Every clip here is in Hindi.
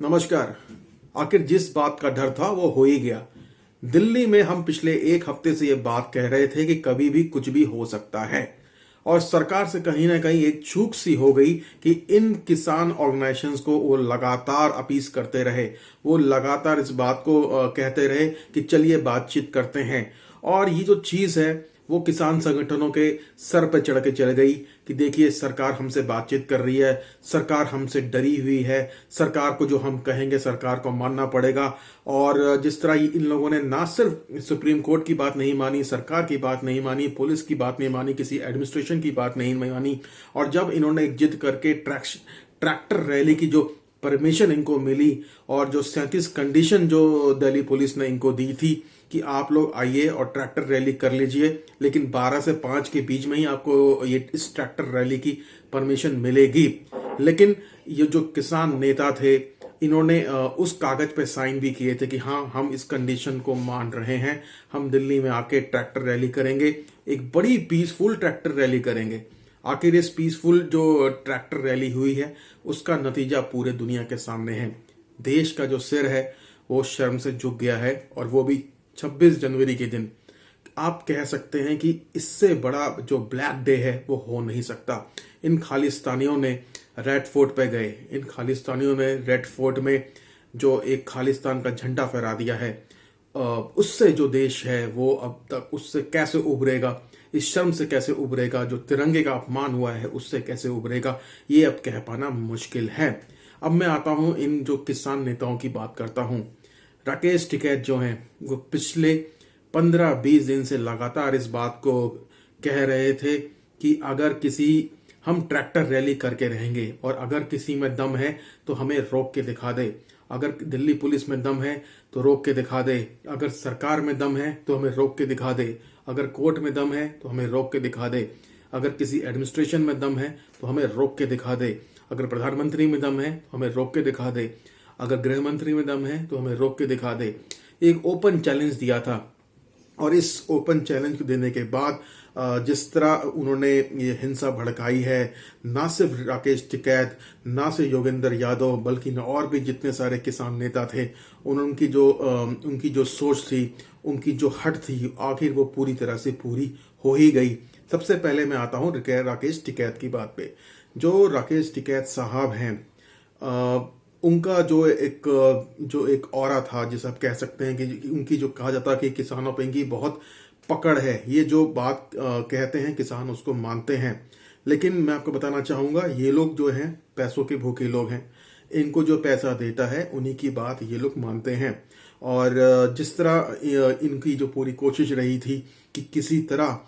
नमस्कार। आखिर जिस बात का डर था वो हो ही गया। दिल्ली में हम पिछले एक हफ्ते से ये बात कह रहे थे कि कभी भी कुछ भी हो सकता है और सरकार से कहीं ना कहीं एक चूक सी हो गई कि इन किसान ऑर्गेनाइजेशंस को वो लगातार अपील करते रहे, वो लगातार इस बात को कहते रहे कि चलिए बातचीत करते हैं। और ये जो चीज है वो किसान संगठनों के सर पे चढ़ के चल गई कि देखिए सरकार हमसे बातचीत कर रही है, सरकार हमसे डरी हुई है, सरकार को जो हम कहेंगे सरकार को मानना पड़ेगा। और जिस तरह इन लोगों ने ना सिर्फ सुप्रीम कोर्ट की बात नहीं मानी, सरकार की बात नहीं मानी, पुलिस की बात नहीं मानी, किसी एडमिनिस्ट्रेशन की बात नहीं मानी, और जब इन्होंने एक जिद करके ट्रैक्टर रैली की जो परमिशन इनको मिली और जो 37 कंडीशन जो दिल्ली पुलिस ने इनको दी थी कि आप लोग आइए और ट्रैक्टर रैली कर लीजिए, लेकिन 12 से 5 के बीच में ही आपको ये इस ट्रैक्टर रैली की परमिशन मिलेगी। लेकिन ये जो किसान नेता थे इन्होंने उस कागज पे साइन भी किए थे कि हाँ हम इस कंडीशन को मान रहे हैं, हम दिल्ली में आके ट्रैक्टर रैली करेंगे, एक बड़ी पीसफुल ट्रैक्टर रैली करेंगे। आखिर इस पीसफुल जो ट्रैक्टर रैली हुई है उसका नतीजा पूरे दुनिया के सामने है। देश का जो सिर है वो शर्म से झुक गया है, और वो भी 26 जनवरी के दिन। आप कह सकते हैं कि इससे बड़ा जो ब्लैक डे है वो हो नहीं सकता। इन खालिस्तानियों ने रेड फोर्ट पे गए, इन खालिस्तानियों ने रेड फोर्ट में जो एक खालिस्तान का झंडा फहरा दिया है, उससे जो देश है वो अब तक उससे कैसे उभरेगा, इस शर्म से कैसे उभरेगा, जो तिरंगे का अपमान हुआ है उससे कैसे उभरेगा, ये अब कह पाना मुश्किल है। अब मैं आता हूं इन जो किसान नेताओं की बात करता हूं। राकेश टिकैत जो हैं वो पिछले 15-20 दिन से लगातार इस बात को कह रहे थे कि अगर हम ट्रैक्टर रैली करके रहेंगे और अगर किसी में दम है तो हमें रोक के दिखा दे, अगर दिल्ली पुलिस में दम है तो रोक के दिखा दे, अगर सरकार में दम है तो हमें रोक के दिखा दे, अगर कोर्ट में दम है तो हमें रोक के दिखा दे, अगर किसी एडमिनिस्ट्रेशन में दम है तो हमें रोक के दिखा दे, अगर प्रधानमंत्री में दम है तो हमें रोक के दिखा दे, अगर गृह मंत्री में दम है तो हमें रोक के दिखा दे। एक ओपन चैलेंज दिया था, और इस ओपन चैलेंज को देने के बाद जिस तरह उन्होंने ये हिंसा भड़काई है, ना सिर्फ राकेश टिकैत, ना सिर्फ योगेंद्र यादव, बल्कि और भी जितने सारे किसान नेता थे, उनकी जो सोच थी, उनकी जो हट थी, आखिर वो पूरी तरह से पूरी हो ही गई। सबसे पहले मैं आता हूँ राकेश टिकैत की बात पे। जो राकेश टिकैत साहब हैं, उनका जो एक ऑरा था, जिसे आप कह सकते हैं कि उनकी जो कहा जाता है कि किसानों पे इनकी बहुत पकड़ है, ये जो बात कहते हैं किसान उसको मानते हैं। लेकिन मैं आपको बताना चाहूंगा ये लोग जो हैं पैसों के भूखे लोग हैं, इनको जो पैसा देता है उन्हीं की बात ये लोग मानते हैं। और जिस तरह इनकी जो पूरी कोशिश रही थी कि किसी तरह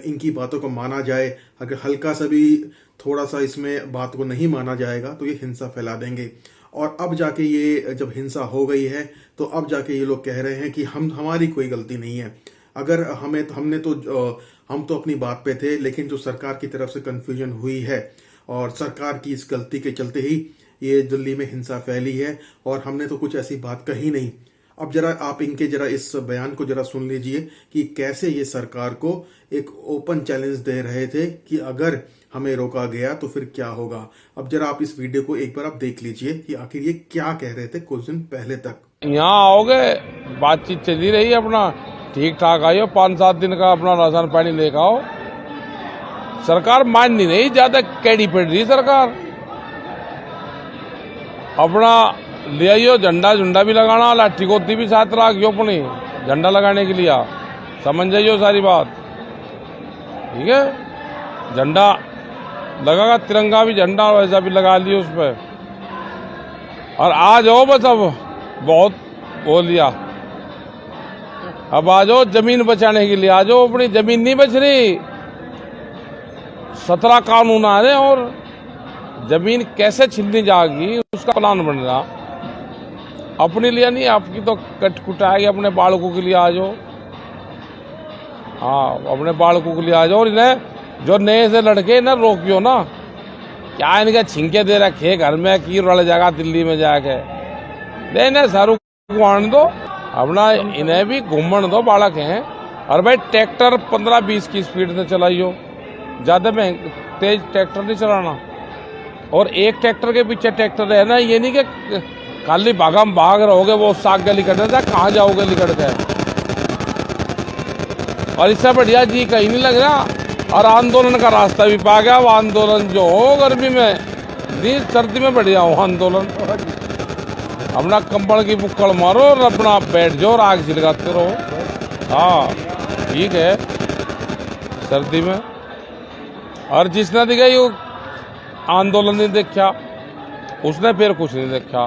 इनकी बातों को माना जाए, अगर हल्का सा भी थोड़ा सा इसमें बात को नहीं माना जाएगा तो ये हिंसा फैला देंगे। और अब जाके ये जब हिंसा हो गई है तो अब जाके ये लोग कह रहे हैं कि हमारी कोई गलती नहीं है, अगर हम तो अपनी बात पे थे, लेकिन जो सरकार की तरफ से कंफ्यूजन हुई है और सरकार की इस गलती के चलते ही ये दिल्ली में हिंसा फैली है, और हमने तो कुछ ऐसी बात कही नहीं। अब जरा आप इनके जरा इस बयान को जरा सुन लीजिए कि कैसे ये सरकार को एक ओपन चैलेंज दे रहे थे कि अगर हमें रोका गया तो फिर क्या होगा। अब जरा आप इस वीडियो को एक बार आप देख लीजिए कि आखिर ये क्या कह रहे थे कुछ दिन पहले तक। यहाँ आओगे, बातचीत चली रही है, अपना ठीक ठाक आइयो, 5-7 दिन का अपना राशन पानी लेकर आओ। सरकार मान नहीं रही, ज्यादा कैडी पड़ रही सरकार। अपना ले आइयो, झंडा झुंडा भी लगाना, लाठी गोती भी साथ रखियो अपनी झंडा लगाने के लिए। समझ जाइयो सारी बात, ठीक है। झंडा लगेगा, तिरंगा भी झंडा वैसा भी लगा लियो उस पर। और आ जाओ, बस अब बहुत बोल लिया, अब आ जाओ जमीन बचाने के लिए। आ जाओ, अपनी जमीन नहीं बच रही, 17 कानून आ रहे और जमीन कैसे छीननी जाएगी उसका प्लान बन रहा। अपने लिए नहीं, आपकी तो कट आएगी, अपने बालकों के लिए आ जाओ। हाँ, अपने बालकों के लिए आ जाओ। और इन्हें जो नए से लड़के ना रोकियो ना, क्या इनके छिंके दे रखे घर में की रड़ जाएगा दिल्ली में जाके। नहीं शाहरुख को आने दो, अपना इन्हें भी घूमने दो, बालक हैं। और भाई ट्रैक्टर 15-20 की स्पीड से चलाइयो, ज्यादा तेज ट्रैक्टर नहीं चलाना। और एक ट्रैक्टर के पीछे ट्रैक्टर है ना, ये नहीं कि खाली भागम भाग रहोगे वो साग गली कट जाता, कहाँ जाओगे लिकड़ के। और इससे बढ़िया जी कहीं नहीं लग रहा। और आंदोलन का रास्ता भी पा गया। वो आंदोलन जो हो गर्मी में, दिन सर्दी में बढ़िया हो आंदोलन। अपना कंबल की बुक्कड़ मारो और अपना बैठ जाओ और आग छिड़काते रहो। हाँ ठीक है सर्दी में। और जिसने दिखा ये आंदोलन नहीं देखा उसने फिर कुछ नहीं देखा।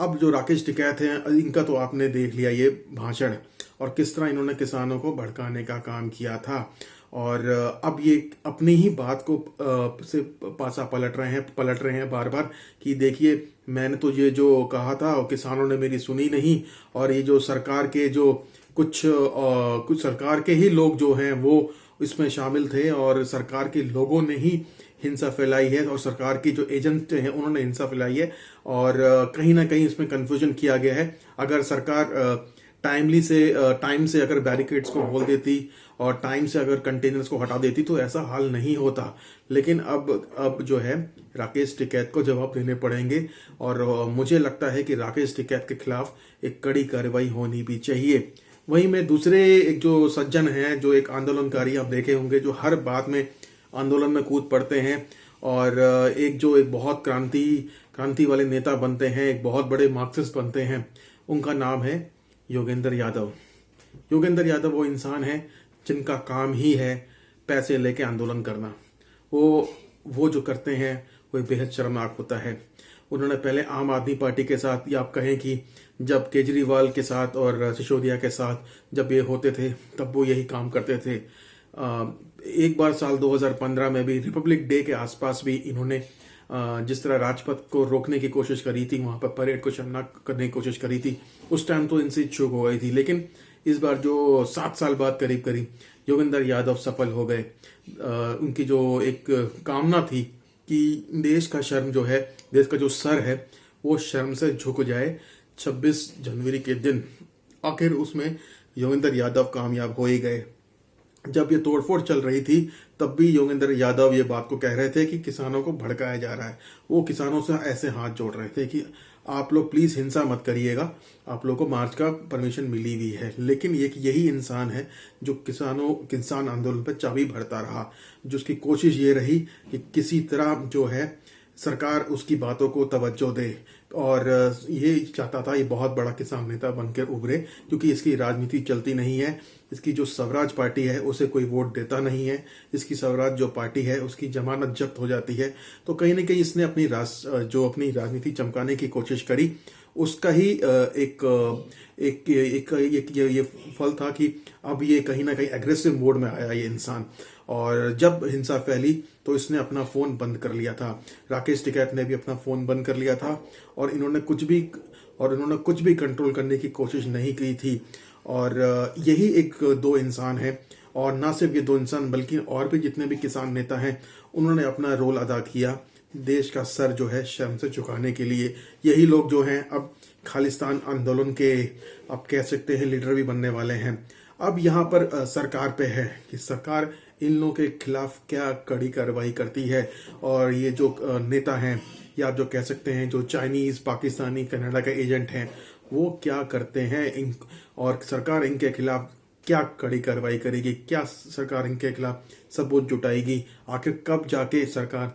अब जो राकेश टिकैत हैं, इनका तो आपने देख लिया ये भाषण, और किस तरह इन्होंने किसानों को भड़काने का काम किया था। और अब ये अपनी ही बात को से पासा पलट रहे हैं बार बार कि देखिए मैंने तो ये जो कहा था और किसानों ने मेरी सुनी नहीं। और ये जो सरकार के जो कुछ सरकार के ही लोग जो हैं वो इसमें शामिल थे, और सरकार के लोगों ने ही हिंसा फैलाई है, और सरकार की जो एजेंट हैं उन्होंने हिंसा फैलाई है। और कहीं ना कहीं इसमें कंफ्यूजन किया गया है। अगर सरकार टाइम से अगर बैरिकेड्स को खोल देती और टाइम से अगर कंटेनर्स को हटा देती तो ऐसा हाल नहीं होता। लेकिन अब जो है राकेश टिकैत को जवाब देने पड़ेंगे, और मुझे लगता है कि राकेश टिकैत के खिलाफ एक कड़ी कार्रवाई होनी भी चाहिए। वहीं में दूसरे एक जो सज्जन हैं, जो एक आंदोलनकारी आप देखे होंगे, जो हर बात में आंदोलन में कूद पड़ते हैं, और एक बहुत क्रांति वाले नेता बनते हैं, एक बहुत बड़े मार्क्सिस्ट बनते हैं। उनका नाम है योगेंद्र यादव। योगेंद्र यादव वो इंसान है जिनका काम ही है पैसे लेके आंदोलन करना। वो जो करते हैं वो बेहद शर्मनाक होता है। उन्होंने पहले आम आदमी पार्टी के साथ, या आप कहें कि जब केजरीवाल के साथ और सिसोदिया के साथ जब ये होते थे तब वो यही काम करते थे। एक बार साल 2015 में भी रिपब्लिक डे के आसपास भी इन्होंने जिस तरह राजपथ को रोकने की कोशिश करी थी, वहां पर परेड को शर्मनाक करने की कोशिश करी थी, उस टाइम तो इनसे चूक हो गई थी। लेकिन इस बार जो 7 साल बाद करीब योगेंद्र यादव सफल हो गए। उनकी जो एक कामना थी कि देश का शर्म जो है, देश का जो सर है वो शर्म से झुक जाए 26 जनवरी के दिन, आखिर उसमें योगेंद्र यादव कामयाब हो ही गए। जब ये तोड़फोड़ चल रही थी तब भी योगेंद्र यादव ये बात को कह रहे थे कि किसानों को भड़काया जा रहा है। वो किसानों से ऐसे हाथ जोड़ रहे थे कि आप लोग प्लीज हिंसा मत करिएगा, आप लोगों को मार्च का परमिशन मिली हुई है। लेकिन यही इंसान है जो किसान आंदोलन पर चाबी भरता रहा, जिसकी कोशिश ये रही कि किसी तरह जो है सरकार उसकी बातों को तवज्जो दे, और ये चाहता था ये बहुत बड़ा किसान नेता बनकर उभरे, क्योंकि इसकी राजनीति चलती नहीं है। इसकी जो स्वराज पार्टी है उसे कोई वोट देता नहीं है। इसकी स्वराज जो पार्टी है उसकी जमानत जब्त हो जाती है। तो कहीं ना कहीं इसने अपनी राजनीति चमकाने की कोशिश करी। उसका ही ये फल था कि अब ये कहीं ना कहीं एग्रेसिव मोड में आया ये इंसान, और जब हिंसा फैली तो इसने अपना फोन बंद कर लिया था। राकेश टिकैत ने भी अपना फोन बंद कर लिया था, और इन्होंने कुछ भी कंट्रोल करने की कोशिश नहीं की थी। और यही एक दो इंसान है, और ना सिर्फ ये दो इंसान बल्कि और भी जितने भी किसान नेता हैं उन्होंने अपना रोल अदा किया देश का सर जो है शर्म से झुकाने के लिए। यही लोग जो हैं अब खालिस्तान आंदोलन के आप कह सकते हैं लीडर भी बनने वाले हैं। अब यहाँ पर सरकार पे है कि सरकार इन लोगों के खिलाफ क्या कड़ी कार्रवाई करती है, और ये जो नेता हैं या आप जो कह सकते हैं जो चाइनीज, पाकिस्तानी, कनाडा के एजेंट हैं वो क्या करते हैं, और सरकार इनके खिलाफ क्या कड़ी कार्रवाई करेगी, क्या सरकार इनके खिलाफ सबूत जुटाएगी, आखिर कब जाके सरकार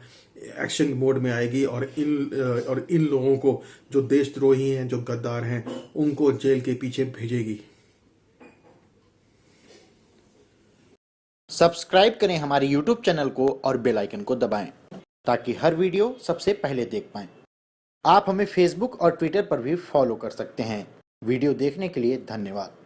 एक्शन मोड में आएगी और इन लोगों को जो देशद्रोही हैं, जो गद्दार हैं, उनको जेल के पीछे भेजेगी। सब्सक्राइब करें हमारे YouTube चैनल को और बेल आइकन को दबाएं ताकि हर वीडियो सबसे पहले देख पाएं। आप हमें Facebook और Twitter पर भी फॉलो कर सकते हैं। वीडियो देखने के लिए धन्यवाद।